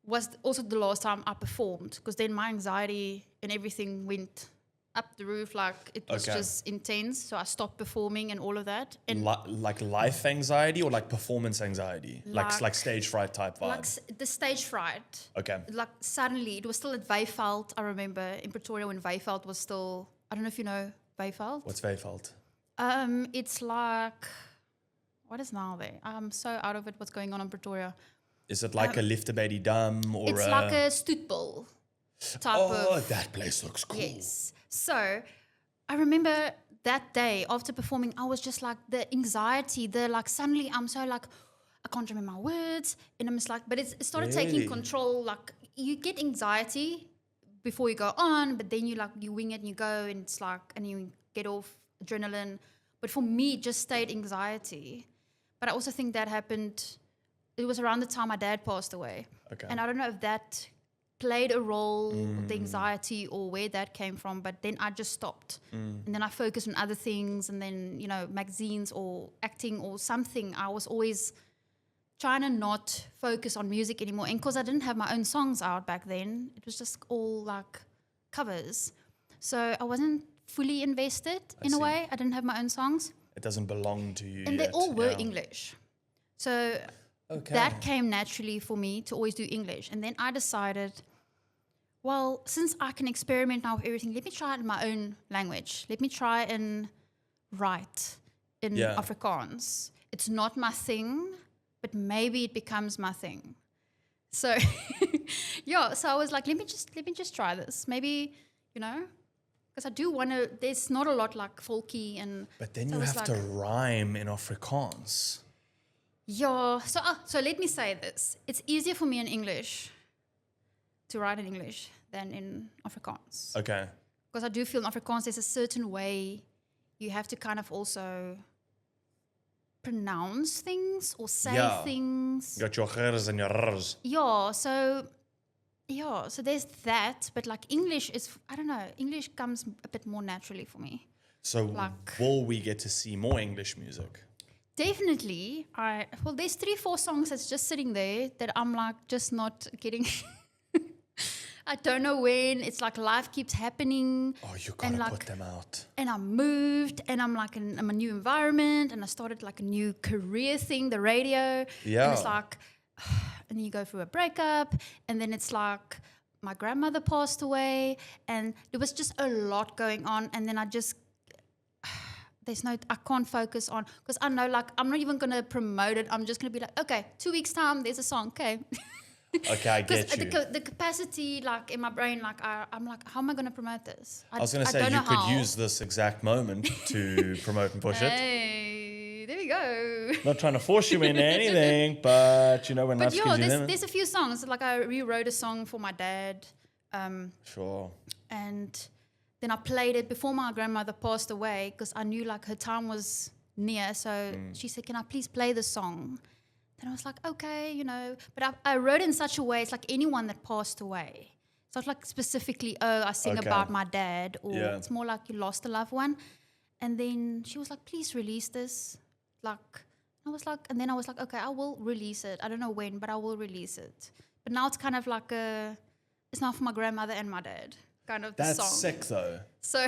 was also the last time I performed. Because then my anxiety and everything went up the roof, like it was Okay. just intense. So I stopped performing and all of that. And Like life anxiety or like performance anxiety? Like Like- stage fright type vibe? like the stage fright. Okay. Like suddenly, it was still at Weyveld. I remember in Pretoria when Weyveld was still, I don't know if you know Weyveld. What's Weyveld? It's like, what is now there? I'm so out of it, what's going on in Pretoria. Is it like a Liefdebaby Dam or It's like a stoetbal type Oh, of. that place looks cool. Yes. So I remember that day after performing, I was just like the anxiety, suddenly I'm so like, I can't remember my words. And I'm just like, but it started Really? taking control. Like you get anxiety before you go on, but then you wing it and you go and it's like, and you get off adrenaline. But for me, it just stayed anxiety. But I also think that happened, it was around the time my dad passed away. Okay. And I don't know if that played a role, the anxiety or where that came from, but then I just stopped. And then I focused on other things, and then, magazines or acting or something. I was always trying to not focus on music anymore. And because I didn't have my own songs out back then, it was just all like covers. So I wasn't fully invested in a way. I didn't have my own songs. It doesn't belong to you. And yet. they all were Yeah. English. So Okay. that came naturally for me to always do English. And then I decided, well, since I can experiment now with everything, let me try it in my own language. Let me try and write in Yeah. Afrikaans. It's not my thing, but maybe it becomes my thing. So so I was like, let me just try this. Maybe, because I do want to, there's not a lot like folky and But then so you I was have to rhyme in Afrikaans. Yeah, so let me say this. It's easier for me in English to write in English than in Afrikaans. Okay. Because I do feel in Afrikaans there's a certain way you have to kind of also pronounce things or say Yeah. things. You got your gers and your r's. So there's that, but like English is, I don't know, English comes a bit more naturally for me. So Like- will we get to see more English music? Definitely. There's 3-4 songs that's just sitting there that I'm like just not getting. I don't know when. It's like life keeps happening. Oh, you gotta like, put them out. And I moved, and I'm like in a new environment, and I started like a new career thing, the radio. Yeah. And it's like, and then you go through a breakup, and then it's like my grandmother passed away, and there was just a lot going on, and then I can't focus on, because I know like I'm not even going to promote it. I'm just going to be like, okay, 2 weeks time, there's a song, okay. Okay, I get you. Because the capacity like in my brain, like I'm like, how am I going to promote this? I was going to say, don't you know could how. use this exact moment to promote and push it. Hey, there we go. Not trying to force you into anything, but when But life gives you lemons. there's a few songs. Like I rewrote a song for my dad, Sure. and then I played it before my grandmother passed away, because I knew like her time was near. So she said, "Can I please play the song?" Then I was like, "Okay, But I wrote it in such a way, it's like anyone that passed away. It's not like specifically, I sing Okay. about my dad, or Yeah. it's more like you lost a loved one. And then she was like, "Please release this." And then I was like, "Okay, I will release it. I don't know when, but I will release it." But now it's kind of like it's now for my grandmother and my dad, kind of the That's song. sick, though. So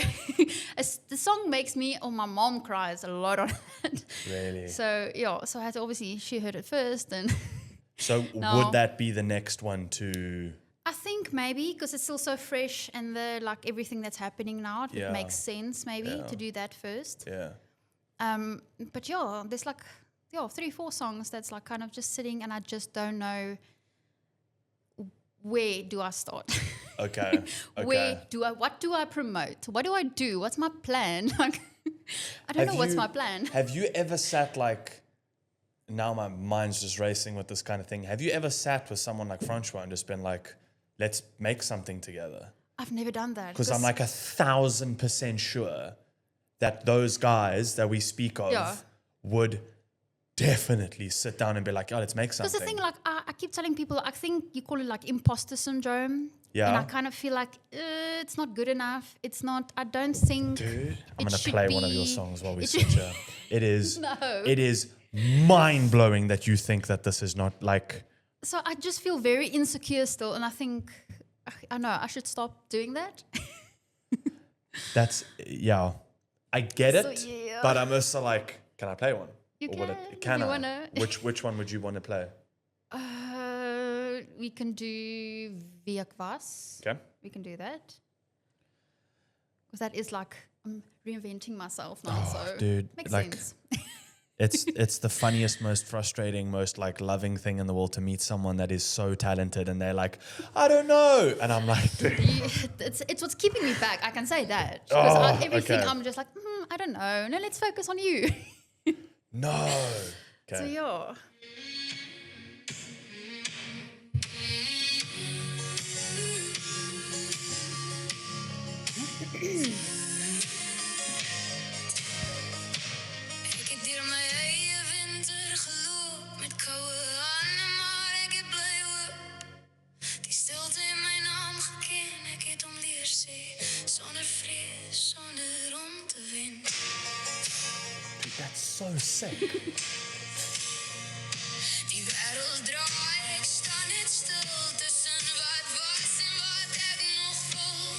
the song makes me, or my mom cries a lot on it. Really? So I had to, obviously she heard it first, and So No. would that be the next one to... I think maybe because it's still so fresh and like everything that's happening now, it Yeah. makes sense maybe Yeah. to do that first. Yeah. But there's like 3-4 songs that's like kind of just sitting, and I just don't know where do I start. Okay. What do I promote? What do I do? What's my plan? Like, I don't know what's my plan. Have you ever sat like... Now my mind's just racing with this kind of thing. Have you ever sat with someone like Francois and just been like, let's make something together? I've never done that. Because I'm like 1,000% sure that those guys that we speak of Yeah. would definitely sit down and be like, let's make something. Because the thing, like, I keep telling people, I think you call it like imposter syndrome. Yeah. And I kind of feel like it's not good enough. It's not, I don't think. Dude, I'm it going to should play one of your be- songs while we it switch should- here. It is, No. it is mind-blowing that you think that this is not like... So I just feel very insecure still. And I think, I know, I should stop doing that. That's, yeah. I get So, it, yeah. but I'm also like, can I play one? You Or will can, it, if can you I? wanna. Which one would you want to play? We can do Wie ek was. Okay. We can do that. Because that is like, I'm reinventing myself now. Oh, so dude, makes like- sense. It's the funniest, most frustrating, most like loving thing in the world to meet someone that is so talented and they're like, I don't know. And I'm like, dude. It's what's keeping me back. I can say that. Because everything, okay. I'm just like, I don't know. No, let's focus on you. No. So Okay. yeah. Ek het deur my eie winter That's so sick. Die wêreld draai, ek staan net stil tussen wat was en wat ek nog voel.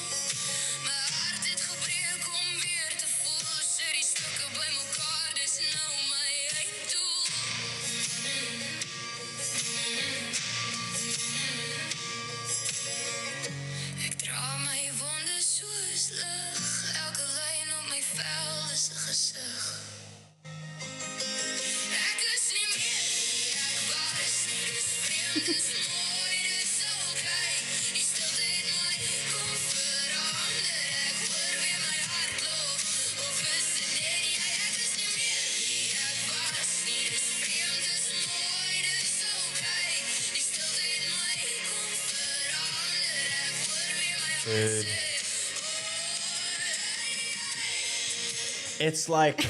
My hart het gebreek om weer te voel. Sit die stukke bymekaar, dis nou my einddoel. Ek dra my wonde soos lig. Elke lyn op my vel is 'n gesig. Ek is nie meer wie ek was nie. Dis vreemd, dis mooi, dis okay. Die stilte het my kom verander. Ek hoor weer my hart klop. Of is dit net jy? Ek is nie meer wie ek was nie. Dis vreemd, dis mooi, dis okay. Die stilte het my kom verander. Ek hoor weer my hart Dude. sê. It's like,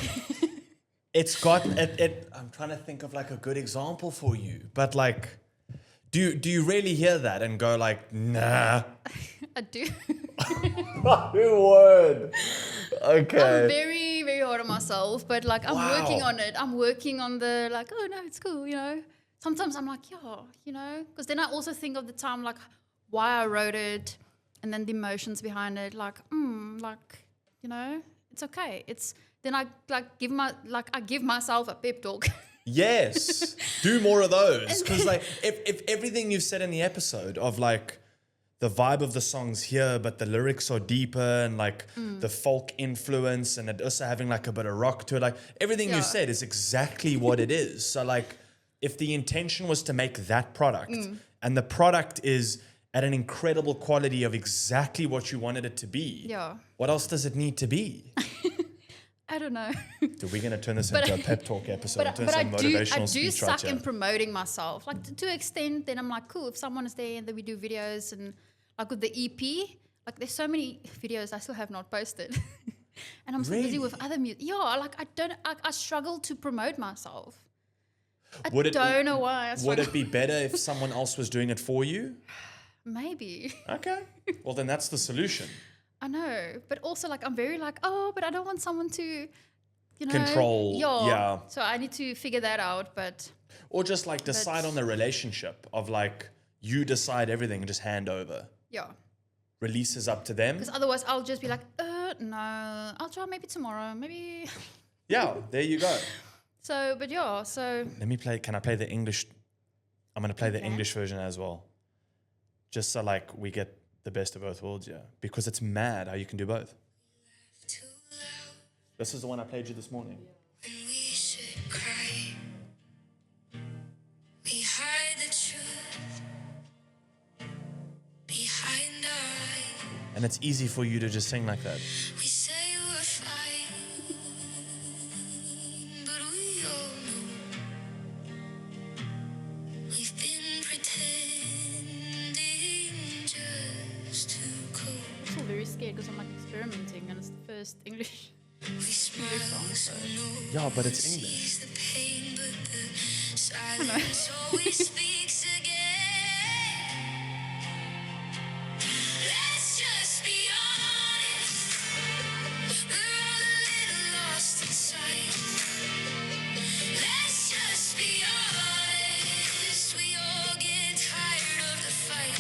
it's got it. I'm trying to think of like a good example for you, but like, do you really hear that and go like, nah? I do. Word. Okay. I'm very, very hard on myself, but like I'm working Wow. on it. I'm working on the like, oh no, it's cool, you know. Sometimes I'm like, yeah, you know, because then I also think of the time like why I wrote it, and then the emotions behind it. Like, like you know, it's okay. It's then I like I give myself a pep talk. Yes. Do more of those. Because like if everything you've said in the episode of like the vibe of the songs here, but the lyrics are deeper and like the folk influence and it also having like a bit of rock to it. Like everything you Yeah. said is exactly what it is. So like if the intention was to make that product and the product is at an incredible quality of exactly what you wanted it to be, Yeah. what else does it need to be? I don't know. Dude, we're going to turn this into a pep talk episode. But turn I some do motivational speech suck right here. in promoting myself. Like to an extent, then I'm like, cool, if someone is there and then we do videos and like with the EP, like there's so many videos I still have not posted. And I'm so busy with Really? other music. Yeah, like I struggle to promote myself. I Would it- don't know why. I Would struggle. it be better if someone else was doing it for you? Maybe. Okay. Well, then that's the solution. I know. But also like I'm very like, oh, but I don't want someone to, you know. Control, yeah. So I need to figure that out. But Or just like decide on the relationship of like you decide everything and just hand over. yeah. Release is up to them. Because otherwise I'll just be like, no, I'll try maybe tomorrow, maybe. Yeah, there you go. So, but yeah, so Let me play. Can I play the English? I'm going to play the Okay. English version as well. Just so like we get the best of both worlds, yeah. Because it's mad how you can do both. Too loud This is the one I played you this morning. when we should cry. We hide the truth behind our eyes. And it's easy for you to just sing like that. We say we're fine, but we all know we've been pretending just to cope. I'm still very scared because I'm like experimenting and it's the first English. We smile so no Yeah, but it's one English. sees the pain, but the silence always speaks again. Let's just be honest. We're all a little lost inside. Let's just be honest. We all get tired of the fight.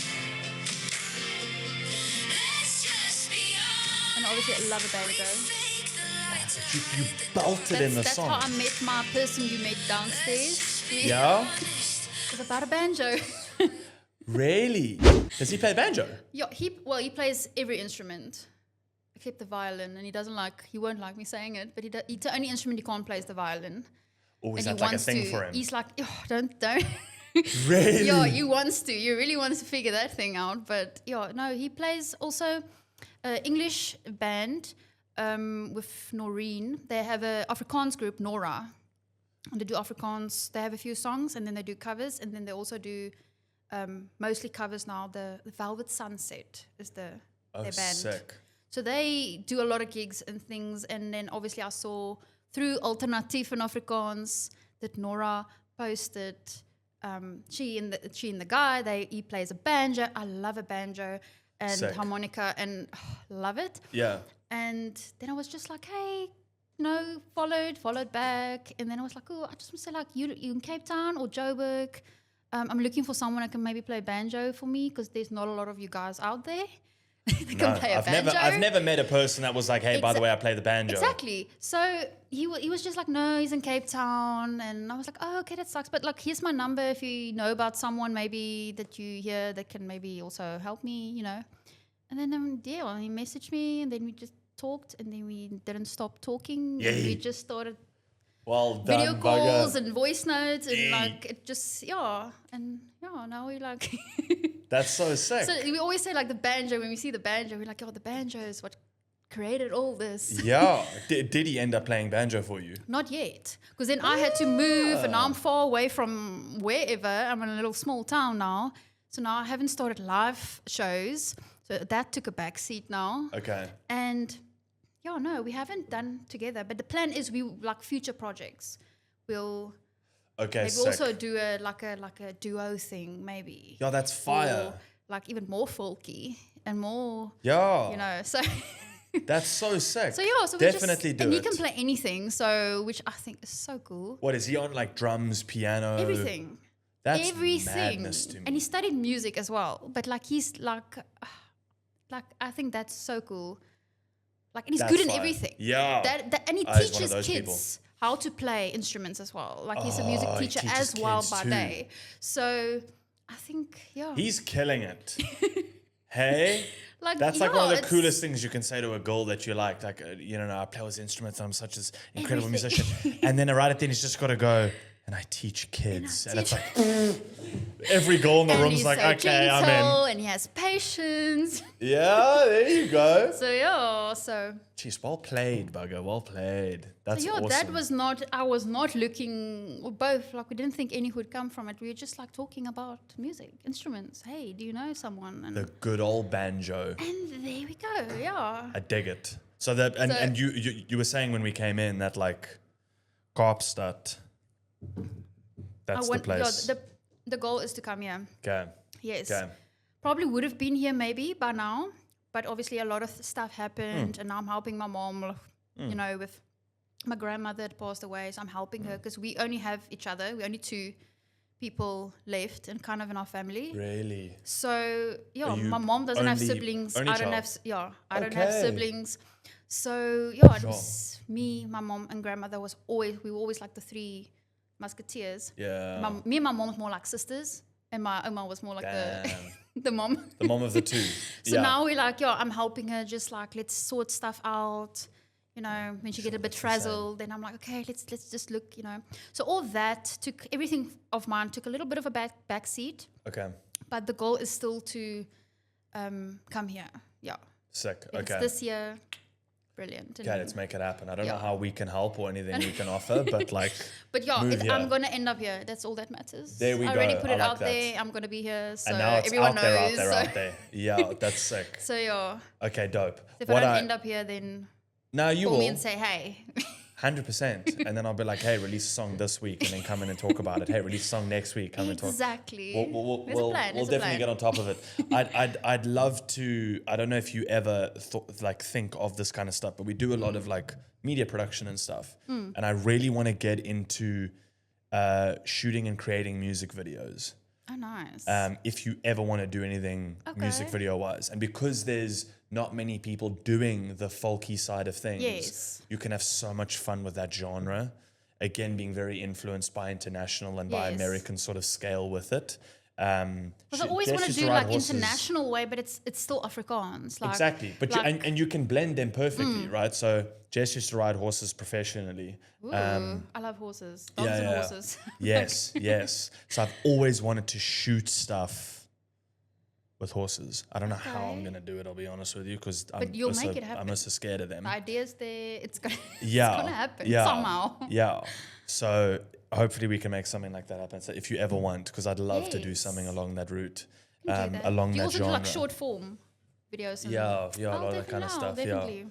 Let's just be honest. And obviously I love a banjo. Fake the lights are You belted in the That's song. how I met my person you met downstairs. Yeah? It was about a banjo. Really? Does he play banjo? Yeah, he plays every instrument except the violin, and he won't like me saying it, but the only instrument he can't play is the violin. Or is And that like a wants thing to. for him? He's like, oh, don't. Really? Yeah, he really wants to figure that thing out. But yeah, no, he plays also English band with Noreen. They have a Afrikaans group, Nora. And they do Afrikaans. They have a few songs, and then they do covers, and then they also do mostly covers now. The Velvet Sunset is their band. Sick. So they do a lot of gigs and things. And then obviously I saw through Alternatief in Afrikaans that Nora posted. She and the guy, he plays a banjo. I love a banjo and Sick. harmonica and love it. Yeah. And then I was just like, hey, followed back. And then I was like, oh, I just want to say, like, you in Cape Town or Joburg. I'm looking for someone that can maybe play banjo for me because there's not a lot of you guys out there that can play a banjo. I've never met a person that was like, hey, by the way, I play the banjo. Exactly. So he was just like, no, he's in Cape Town. And I was like, oh, okay, that sucks. But like, here's my number if you know about someone maybe that you hear that can maybe also help me, you know. And then, he messaged me and then we just talked and then we didn't stop talking. And we just started video calls and voice notes and like, it just, And now we like... That's so sick. So we always say like the banjo, when we see the banjo, we're like, oh, the banjo is what created all this. Yeah. Did he end up playing banjo for you? Not yet. Because then I had to move and now I'm far away from wherever. I'm in a little small town now. So now I haven't started live shows. So that took a back seat now. Okay. And we haven't done together. But the plan is we like future projects. We'll maybe also do a duo thing, maybe. Yeah, that's fire. Or like even more folky and more. Yeah. So. That's so sick. So so definitely do it. And he can play anything, so which I think is so cool. What is he on? Like drums, piano, everything. That's everything. Madness to me. And he studied music as well, but like he's like I think that's so cool. Like, and he's good in everything. Yeah. And he teaches kids how to play instruments as well. Like he's a music teacher as well by day. So I think he's killing it. Hey. Like, that's like one of the coolest things you can say to a girl that you like. Like, I play with instruments and I'm such an incredible musician. And then right at the end, he's just got to go, and I teach kids. And it's like, every girl in the room's like, so okay, I'm in. And he has patience. Yeah, there you go. So. Jeez, well played, Bugger. Well played. That's awesome. I was not looking, both, like we didn't think any would come from it. We were just like talking about music, instruments. Hey, do you know someone? And the good old banjo. And there we go, I dig it. So that, and you were saying when we came in that like Kaapstad, that's the place. Yeah, the goal is to come here. Okay. Yes. Okay. Probably would have been here maybe by now, but obviously a lot of stuff happened, and now I'm helping my mom, with my grandmother that passed away, so I'm helping her because we only have each other. We're only two people left and kind of in our family. Really? So my mom doesn't have siblings. I don't have siblings. So just me, my mom, and grandmother we were always like the three musketeers. Yeah. Me and my mom was more like sisters, and my Oma was more like the mom. The mom of the two. So now we're like, I'm helping her, just like, let's sort stuff out. When she get a bit frazzled, then I'm like, okay, let's just look, So all that everything of mine took a little bit of a back seat. Okay. But the goal is still to come here. Yeah. Sick. If it's this year. Brilliant. Okay, let's make it happen. I don't know how we can help or anything we can offer, but like. But I'm gonna end up here. That's all that matters. There we go. I already put it like out there. I'm gonna be here, so and now it's everyone knows. out there. Yeah, that's sick. So Okay, dope. So if I don't end up here, then you call will. me and say hey. 100%. And then I'll be like, hey, release a song this week, and then come in and talk about it. Hey, release a song next week, come and talk. Exactly. We'll definitely get on top of it. I'd love to. I don't know if you ever think of this kind of stuff, but we do a lot of like media production and stuff, and I really want to get into shooting and creating music videos. Oh, nice. If you ever want to do anything music video wise, and because there's not many people doing the folky side of things, you can have so much fun with that genre. Again, being very influenced by international and by American sort of scale with it. Because I always want to do like international way, but it's still Afrikaans. Like, exactly, but and you can blend them perfectly, right? So Jess used to ride horses professionally. Ooh, I love horses, dogs and horses. Yes. So I've always wanted to shoot stuff with horses. I don't know how I'm going to do it, I'll be honest with you, because I'm also scared of them. The idea's there. It's going to happen somehow. Yeah. So hopefully we can make something like that happen. So if you ever want, because I'd love to do something along that route, along that genre. You also do like short form videos. A lot of that kind of stuff. Definitely.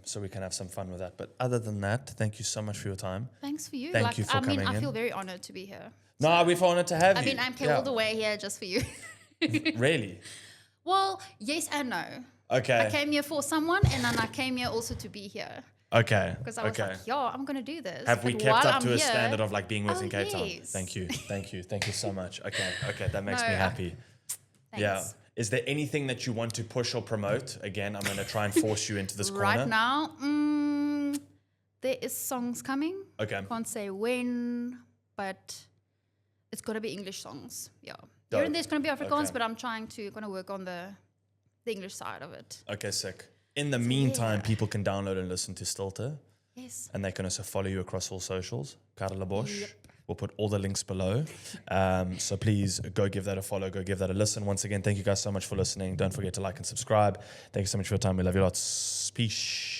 So we can have some fun with that. But other than that, thank you so much for your time. Thanks for you. Thank you for coming in. I feel very honored to be here. No, we're honored to have you. I came all the way here just for you. Really? Well, yes and no. Okay. I came here for someone, and then I came here also to be here. Okay. Because I was Okay. like, yo, I'm going to do this. Have we but kept while up I'm to a here- standard of like being with Oh, in Cape Town? yes. Thank you. Thank you. Thank you so much. Okay. Okay. That makes No, me happy. Yeah. Thanks. Is there anything that you want to push or promote? Again, I'm going to try and force you into this corner. Right now, there is songs coming. Okay. Can't say when, but it's got to be English songs. Yeah. Dope. Here and there's going to be Afrikaans, Okay. but I'm trying to work on the English side of it. Okay, sick. In the meantime, people can download and listen to Stilte, Yes. and they can also follow you across all socials. Karla Bosch. Yep. We'll put all the links below. So please go give that a follow, go give that a listen. Once again, thank you guys so much for listening. Don't forget to like and subscribe. Thank you so much for your time. We love you lots. Peace.